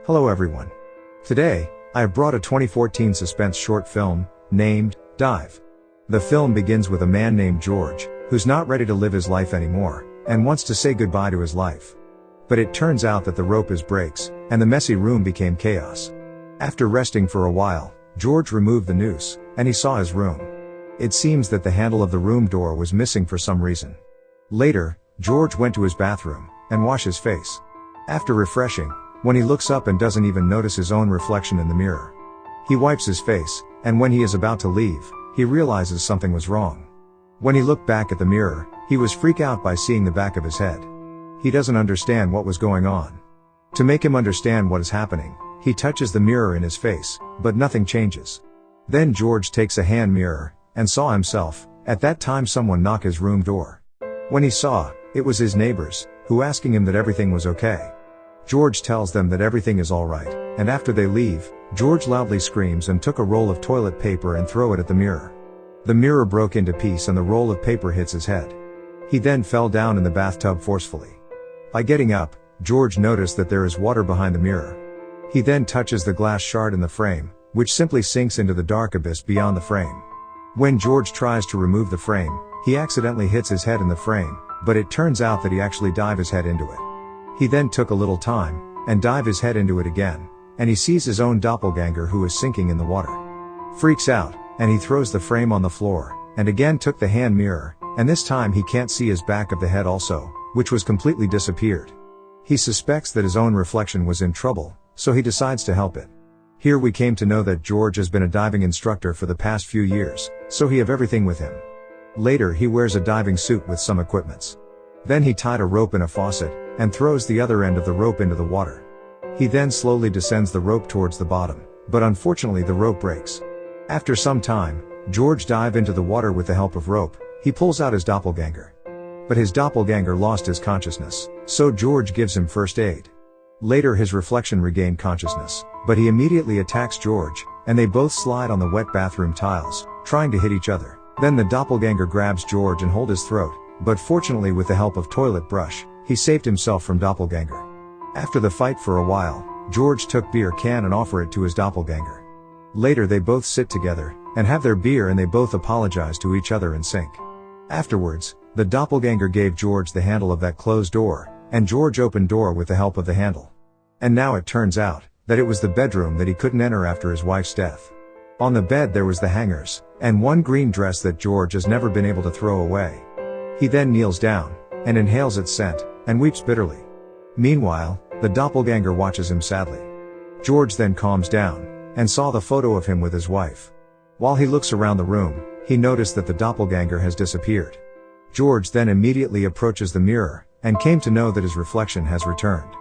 Hello everyone. Today, I have brought a 2014 suspense short film, named Dive. The film begins with a man named George, who's not ready to live his life anymore, and wants to say goodbye to his life. But it turns out that the rope breaks, and the messy room became chaos. After resting for a while, George removed the noose, and he saw his room. It seems that the handle of the room door was missing for some reason. Later, George went to his bathroom, and washed his face. After refreshing, when he looks up and doesn't even notice his own reflection in the mirror. He wipes his face, and when he is about to leave, he realizes something was wrong. When he looked back at the mirror, he was freaked out by seeing the back of his head. He doesn't understand what was going on. To make him understand what is happening, he touches the mirror in his face, but nothing changes. Then George takes a hand mirror, and saw himself. At that time someone knocked his room door. When he saw, it was his neighbors, who asking him that everything was okay. George tells them that everything is alright, and after they leave, George loudly screams and took a roll of toilet paper and throw it at the mirror. The mirror broke into pieces and the roll of paper hits his head. He then fell down in the bathtub forcefully. By getting up, George noticed that there is water behind the mirror. He then touches the glass shard in the frame, which simply sinks into the dark abyss beyond the frame. When George tries to remove the frame, he accidentally hits his head in the frame, but it turns out that he actually dived his head into it. He then took a little time, and dived his head into it again, and he sees his own doppelganger who is sinking in the water. Freaks out, and he throws the frame on the floor, and again took the hand mirror, and this time he can't see his back of the head also, which was completely disappeared. He suspects that his own reflection was in trouble, so he decides to help it. Here we came to know that George has been a diving instructor for the past few years, so he have everything with him. Later he wears a diving suit with some equipments. Then he tied a rope in a faucet, and throws the other end of the rope into the water. He then slowly descends the rope towards the bottom, but unfortunately the rope breaks. After some time, George dives into the water with the help of rope. He pulls out his doppelganger. But his doppelganger lost his consciousness, so George gives him first aid. Later his reflection regained consciousness, but he immediately attacks George, and they both slide on the wet bathroom tiles, trying to hit each other. Then the doppelganger grabs George and holds his throat, but fortunately with the help of toilet brush, he saved himself from doppelganger. After the fight for a while, George took beer can and offer it to his doppelganger. Later they both sit together, and have their beer and they both apologize to each other and sink. Afterwards, the doppelganger gave George the handle of that closed door, and George opened door with the help of the handle. And now it turns out, that it was the bedroom that he couldn't enter after his wife's death. On the bed there was the hangers, and one green dress that George has never been able to throw away. He then kneels down, and inhales its scent, and weeps bitterly. Meanwhile, the doppelganger watches him sadly. George then calms down, and saw the photo of him with his wife. While he looks around the room, he noticed that the doppelganger has disappeared. George then immediately approaches the mirror, and came to know that his reflection has returned.